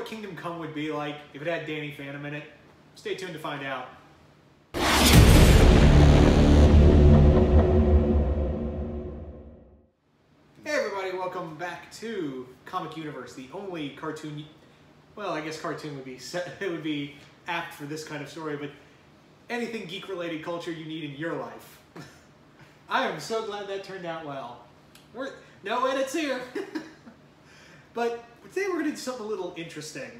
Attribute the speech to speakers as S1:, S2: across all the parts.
S1: what Kingdom Come would be like if it had Danny Phantom in it? Stay tuned to find out. Hey everybody, welcome back to Comic Universe, the only cartoon, well, I guess cartoon would be it would be apt for this kind of story, but anything geek-related culture you need in your life. I am so glad that turned out well. No edits here. But today we're going to do something a little interesting,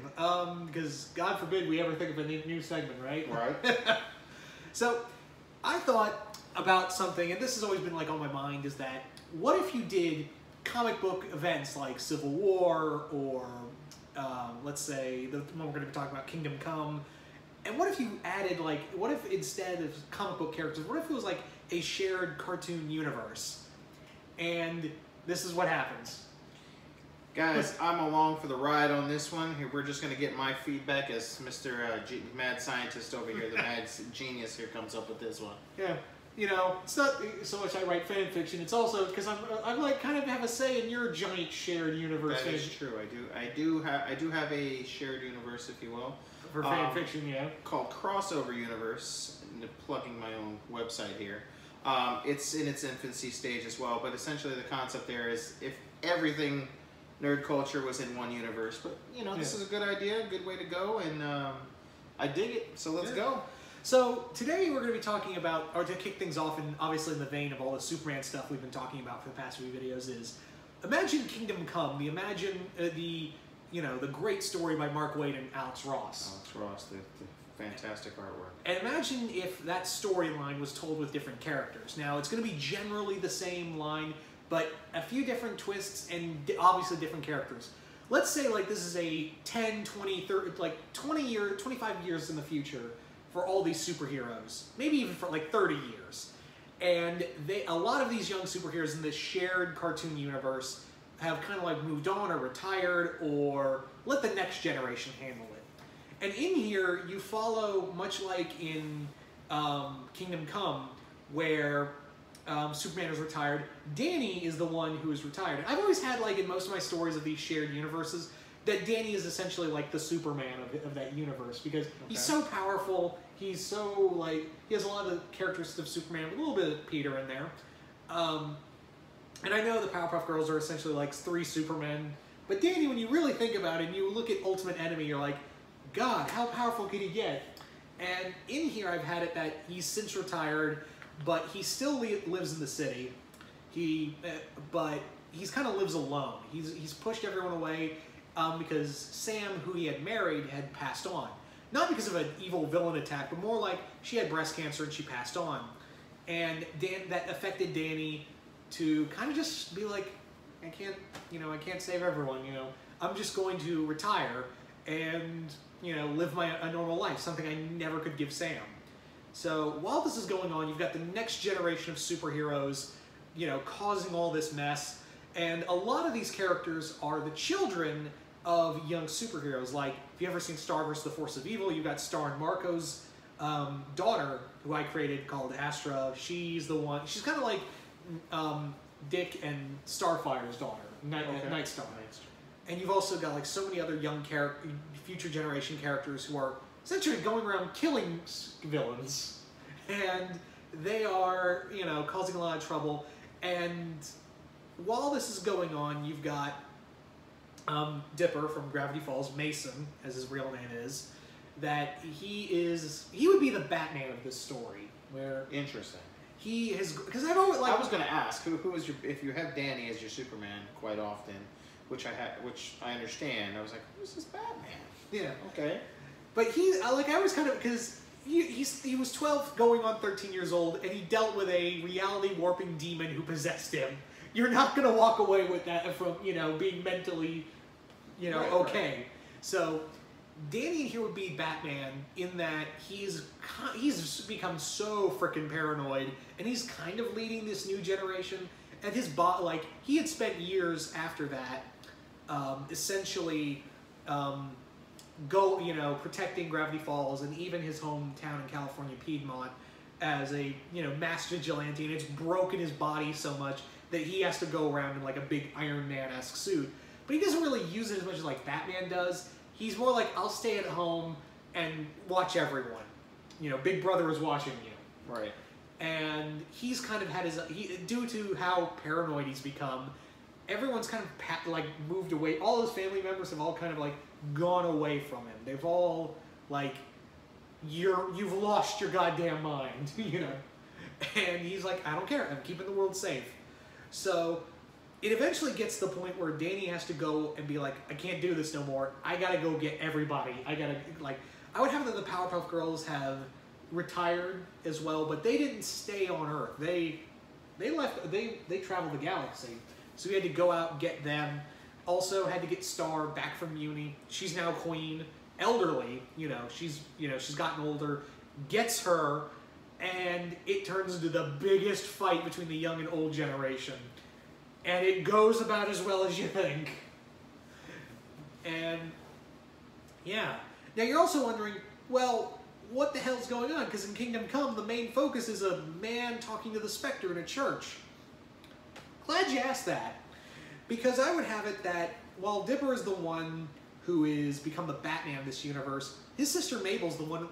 S1: because God forbid we ever think of a new segment, right?
S2: Right.
S1: So I thought about something, and this has always been like on my mind, is that what if you did comic book events like Civil War or let's say the one we're going to be talking about, Kingdom Come, and what if you added like, what if instead of comic book characters, what if it was like a shared cartoon universe? And this is what happens.
S2: Guys, I'm along for the ride on this one. Here, we're just going to get my feedback as Mr. Mad Scientist over here, the mad genius here, comes up with this one.
S1: Yeah, you know, it's not so much I write fan fiction. It's also because I'm like kind of have a say in your giant shared universe.
S2: That is true. I do have a shared universe, if you will,
S1: for fan fiction. Yeah,
S2: called Crossover Universe. Plugging my own website here. It's in its infancy stage as well, but essentially the concept there is if everything nerd culture was in one universe. But you know, this is a good idea, a good way to go, and I dig it. So let's go.
S1: So today we're going to be talking about, or to kick things off, and obviously in the vein of all the Superman stuff we've been talking about for the past few videos, is imagine Kingdom Come. The great story by Mark Waid and Alex Ross.
S2: Alex Ross, the fantastic artwork.
S1: And imagine if that storyline was told with different characters. Now it's going to be generally the same line, but a few different twists and obviously different characters. Let's say like this is a 10, 20, 30, like 25 years in the future for all these superheroes. Maybe even for like 30 years. And a lot of these young superheroes in this shared cartoon universe have kind of like moved on or retired or let the next generation handle it. And in here you follow, much like in Kingdom Come, where Superman is retired, Danny is the one who is retired. I've always had, like, in most of my stories of these shared universes, that Danny is essentially like the Superman of that universe, because he's so powerful, he's so, like, he has a lot of the characteristics of Superman, with a little bit of Peter in there. And I know the Powerpuff Girls are essentially like 3 Supermen, but Danny, when you really think about it, and you look at Ultimate Enemy, you're like, God, how powerful could he get? And in here I've had it that he's since retired, but he still lives in the city. But he's kind of lives alone. He's pushed everyone away because Sam, who he had married, had passed on. Not because of an evil villain attack, but more like she had breast cancer and she passed on. And that affected Danny to kind of just be like, I can't save everyone. I'm just going to retire and live a normal life. Something I never could give Sam. So while this is going on, you've got the next generation of superheroes, causing all this mess. And a lot of these characters are the children of young superheroes. Like, if you've ever seen StarDust, The Force of Evil, you've got Star and Marco's daughter, who I created, called Astra. She's the one, she's kind of like Dick and Starfire's daughter, Nightstar. And you've also got like so many other young future generation characters who are essentially going around killing villains, and they are, causing a lot of trouble. And while this is going on, you've got Dipper from Gravity Falls, Mason, as his real name is, that he would be the Batman of this story. Where
S2: interesting.
S1: He is, because I've always, like,
S2: I was going to ask who is your, if you have Danny as your Superman quite often, which I understand. I was like, who's this Batman?
S1: Yeah.
S2: Okay.
S1: But I was kind of, because he was 12 going on 13 years old, and he dealt with a reality warping demon who possessed him. You're not going to walk away with that from, being mentally, okay. Right. So Danny here would be Batman in that he's become so freaking paranoid, and he's kind of leading this new generation. And his he had spent years after that, essentially, protecting Gravity Falls and even his hometown in California, Piedmont, as a, mass vigilante, and it's broken his body so much that he has to go around in like a big Iron Man-esque suit. But he doesn't really use it as much as like Batman does. He's more like, I'll stay at home and watch everyone. You know, Big Brother is watching you.
S2: Right.
S1: And he's kind of had his... due to how paranoid he's become, everyone's kind of like moved away. All his family members have all kind of like gone away from him. They've all like, you've lost your goddamn mind, you know. And he's like, I don't care. I'm keeping the world safe. So it eventually gets to the point where Danny has to go and be like, I can't do this no more. I gotta go get everybody. I gotta, like, I would have that the Powerpuff Girls have retired as well, but they didn't stay on Earth. They left, they traveled the galaxy. So we had to go out and get them. Also had to get Star back from uni. She's now queen, elderly, you know, she's gotten older, gets her, and it turns into the biggest fight between the young and old generation. And it goes about as well as you think. And, yeah. Now you're also wondering, well, what the hell's going on? Because in Kingdom Come, the main focus is a man talking to the Spectre in a church. Glad you asked that. Because I would have it that while Dipper is the one who is become the Batman of this universe, his sister Mabel's the one,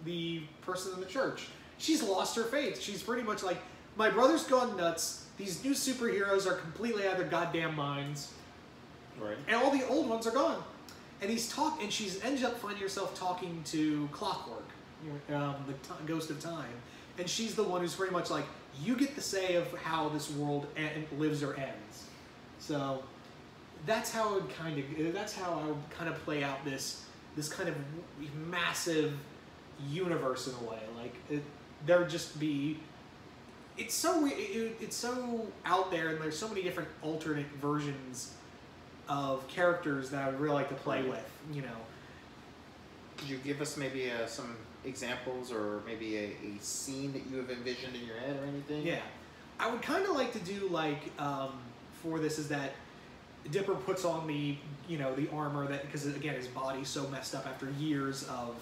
S1: the person in the church. She's lost her faith. She's pretty much like, my brother's gone nuts. These new superheroes are completely out of their goddamn minds.
S2: Right.
S1: And all the old ones are gone. And and she's ends up finding herself talking to Clockwork, the ghost of time. And she's the one who's pretty much like, you get the say of how this world lives or ends. So that's how I would kind of play out this kind of massive universe in a way. Like there would just be, it's so out there, and there's so many different alternate versions of characters that I would really like to play with. You know.
S2: Could you give us maybe some examples, or maybe a scene that you have envisioned in your head or anything?
S1: Yeah, I would kind of like to do like for this is that Dipper puts on the armor that, because again his body's so messed up after years of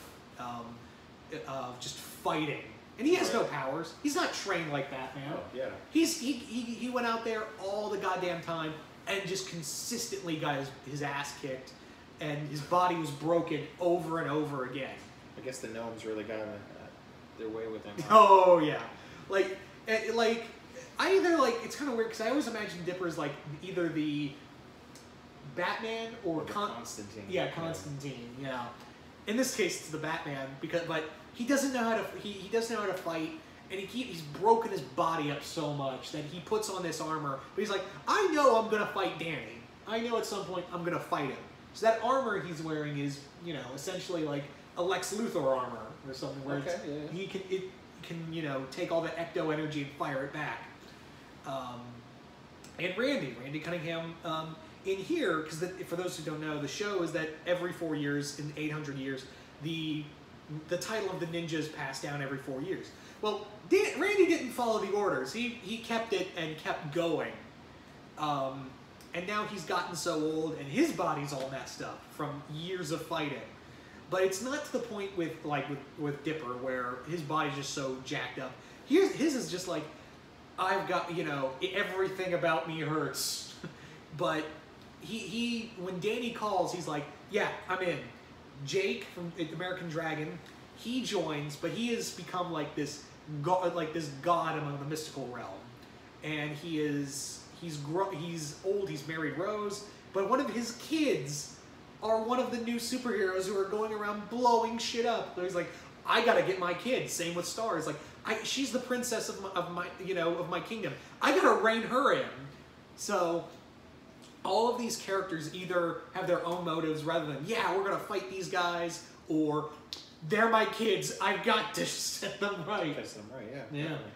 S1: just fighting, and he has no powers. He's not trained like Batman.
S2: Oh, yeah.
S1: He went out there all the goddamn time and just consistently got his ass kicked, and his body was broken over and over again.
S2: I guess the gnomes really got their way with him.
S1: Oh yeah, like I either like, it's kind of weird because I always imagine Dipper as like either the Batman or
S2: Constantine.
S1: Yeah, Constantine. Yeah. In this case, it's the Batman but he doesn't know how to he doesn't know how to fight, and he's broken his body up so much that he puts on this armor. But he's like, I know I'm gonna fight Danny. I know at some point I'm gonna fight him. So that armor he's wearing is, essentially like a Lex Luthor armor or something, where it can take all the ecto energy and fire it back. And Randy Cunningham, in here, because for those who don't know, the show is that every 4 years, in 800 years, the title of the ninja is passed down every 4 years. Well, Randy didn't follow the orders. He kept it and kept going. And now he's gotten so old, and his body's all messed up from years of fighting. But it's not to the point with Dipper, where his body's just so jacked up. His is just like, I've got, everything about me hurts. But when Danny calls, he's like, yeah, I'm in. Jake from American Dragon, he joins, but he has become like this god among the mystical realm. And he's old, he's married Rose, but one of his kids are one of the new superheroes who are going around blowing shit up. So he's like, I gotta get my kid. Same with Star. It's like, she's the princess of my kingdom. I gotta rein her in. So all of these characters either have their own motives rather than, yeah, we're gonna fight these guys, or they're my kids, I've got to set them right.
S2: Set them right, yeah.
S1: Yeah.
S2: Definitely.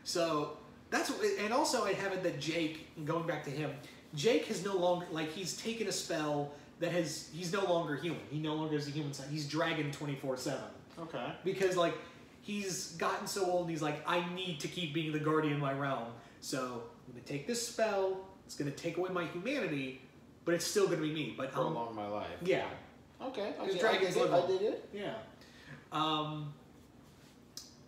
S1: So that's, and also I have it that Jake, going back to him, Jake has no longer, he's taken a spell that he's no longer human. He no longer has a human side. He's dragon 24/7.
S2: Okay.
S1: Because he's gotten so old, and he's like, I need to keep being the guardian of my realm. So I'm gonna take this spell. It's gonna take away my humanity, but it's still gonna be me. But
S2: prolong my life.
S1: Yeah.
S2: Okay.
S1: I did it. Yeah.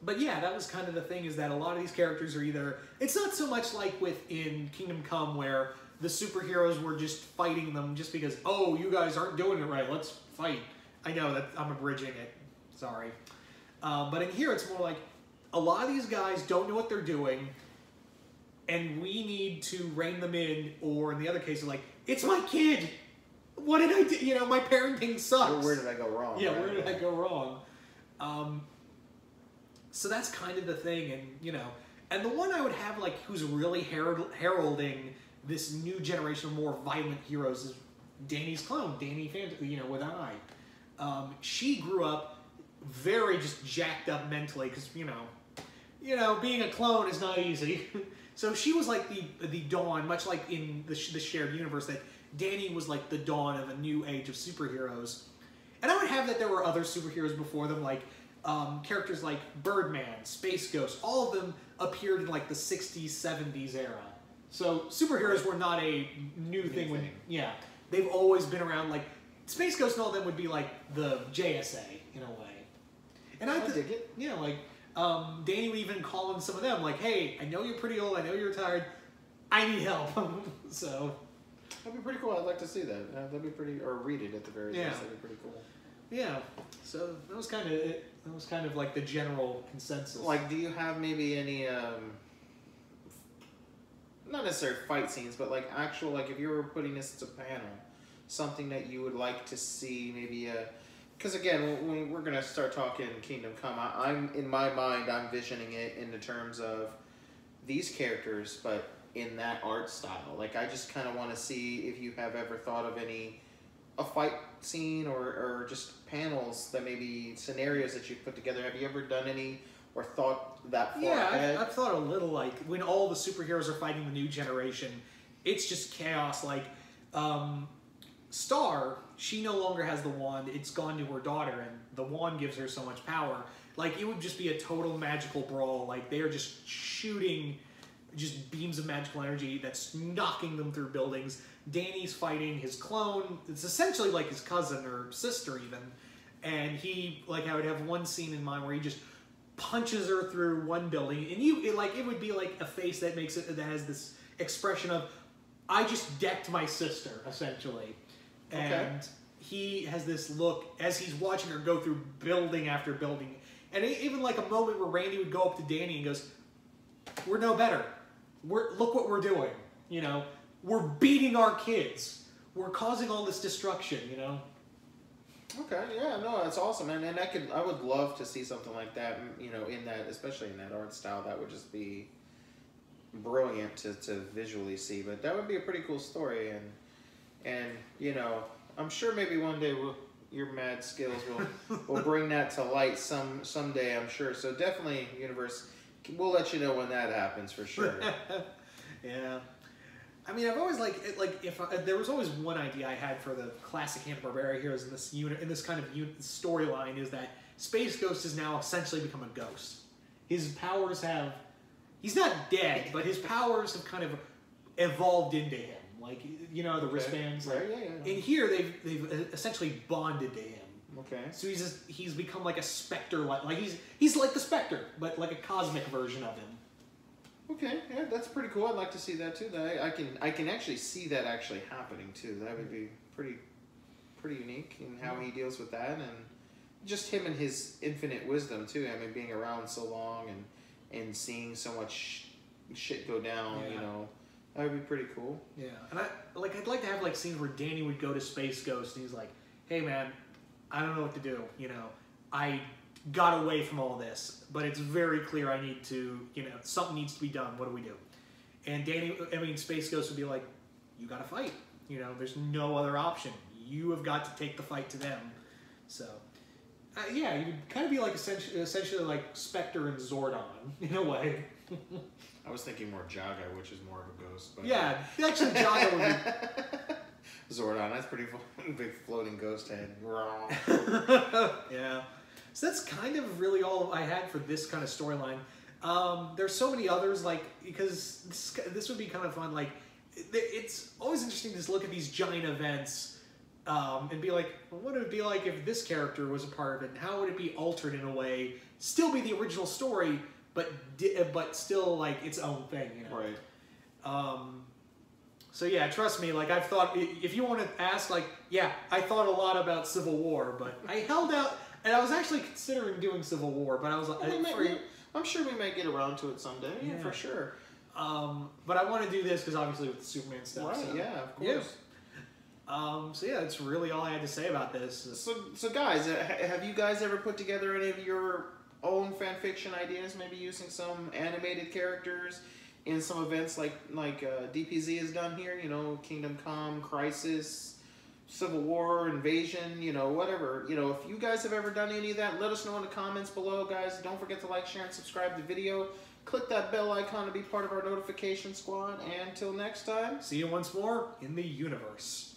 S1: But yeah, that was kind of the thing, is that a lot of these characters are either, it's not so much like in Kingdom Come where the superheroes were just fighting them just because, oh, you guys aren't doing it right, let's fight. I know that I'm abridging it, sorry. But in here it's more like, a lot of these guys don't know what they're doing, and we need to rein them in, or in the other case, like, it's my kid! What did I do? You know, my parenting sucks.
S2: Where did I go wrong?
S1: Yeah, where did I go wrong? So that's kind of the thing, and, you know, and the one I would have, like, who's really heralding this new generation of more violent heroes is Danny's clone, Danny you know, with an eye. She grew up very just jacked up mentally, because, you know, being a clone is not easy. So she was like the dawn, much like in the shared universe, that Danny was like the dawn of a new age of superheroes. And I would have that there were other superheroes before them, like characters like Birdman, Space Ghost, all of them appeared in like the 60s, 70s era. So superheroes were not a new thing. Yeah, they've always been around. Like Space Ghost and all of them would be like the JSA in a way. And I dig it. Yeah, like Danny would even call in some of them, like, "Hey, I know you're pretty old. I know you're retired. I need help." So
S2: that'd be pretty cool. I'd like to see that. That'd be pretty, or read it at the very least. That'd be pretty cool.
S1: Yeah. So that was kind of it. That was kind of like the general consensus.
S2: Like, do you have maybe any, not necessarily fight scenes, but like actual, like if you were putting this to panel, something that you would like to see, maybe because again, when we're gonna start talking Kingdom Come, I'm in my mind, I'm visioning it in the terms of these characters, but in that art style. Like, I just kind of want to see if you have ever thought of a fight scene or just panels that maybe scenarios that you've put together. Have you ever done any or thought that far ahead?
S1: I've thought a little, like when all the superheroes are fighting the new generation, it's just chaos. Like Star, she no longer has the wand, it's gone to her daughter, and the wand gives her so much power. Like, it would just be a total magical brawl. Like, they are just shooting just beams of magical energy that's knocking them through buildings. Danny's fighting his clone. It's essentially like his cousin or sister even. And he, like, I would have one scene in mind where he just punches her through one building, and it would be like a face that makes it, that has this expression of, I just decked my sister, essentially. And he has this look as he's watching her go through building after building. And even like a moment where Randy would go up to Danny and goes, "We're no better. Look what we're doing. You know, we're beating our kids. We're causing all this destruction, you know?"
S2: Okay, yeah, no, that's awesome, and I would love to see something like that, you know, in that, especially in that art style. That would just be brilliant to visually see. But that would be a pretty cool story, and you know, I'm sure maybe one day your mad skills will bring that to light someday. I'm sure. So definitely, Universe, we'll let you know when that happens for sure.
S1: Yeah. I mean, I've always there was always one idea I had for the classic Hanna-Barbera heroes in this kind of storyline, is that Space Ghost has now essentially become a ghost. His powers he's not dead, but his powers have kind of evolved into him. Like, you know, the wristbands. Like,
S2: yeah.
S1: In here, they've essentially bonded to him.
S2: Okay.
S1: So he's become like a specter, like he's like the Spectre, but like a cosmic version of him.
S2: Okay, yeah, that's pretty cool. I'd like to see that too. I can actually see that actually happening too. That would be pretty unique in how he deals with that, and just him and his infinite wisdom too. I mean, being around so long and seeing so much shit go down, you know, that would be pretty cool.
S1: Yeah, and I'd like to have like scenes where Danny would go to Space Ghost and he's like, "Hey man, I don't know what to do. You know, I got away from all this, but it's very clear I need to, you know, something needs to be done. What do we do?" And Space Ghost would be like, "You gotta fight. You know, there's no other option. You have got to take the fight to them." So, yeah, you would kind of be like essentially like Spectre and Zordon in a way.
S2: I was thinking more Jaga, which is more of a ghost. But
S1: yeah, actually Jaga would be...
S2: Zordon, that's pretty big floating ghost head.
S1: Yeah. So that's kind of really all I had for this kind of storyline. There's so many others, like, because this would be kind of fun. Like, it's always interesting to just look at these giant events and be like, well, what would it be like if this character was a part of it? And how would it be altered in a way? Still be the original story, but still like its own thing, you know?
S2: Right.
S1: So yeah, trust me, like I've thought, if you want to ask, like, yeah, I thought a lot about Civil War, but I held out, and I was actually considering doing Civil War, but I was like,
S2: I'm sure we may get around to it someday, yeah, for sure.
S1: But I want to do this because obviously with the Superman stuff.
S2: Right,
S1: so,
S2: yeah, of course.
S1: So yeah, that's really all I had to say about this.
S2: So guys, have you guys ever put together any of your own fan fiction ideas? Maybe using some animated characters in some events like DPZ has done here. You know, Kingdom Come, Crisis, Civil War, Invasion. You know, whatever. You know, if you guys have ever done any of that, let us know in the comments below, guys. Don't forget to like, share, and subscribe to the video. Click that bell icon to be part of our notification squad. And until next time,
S1: see you once more in the universe.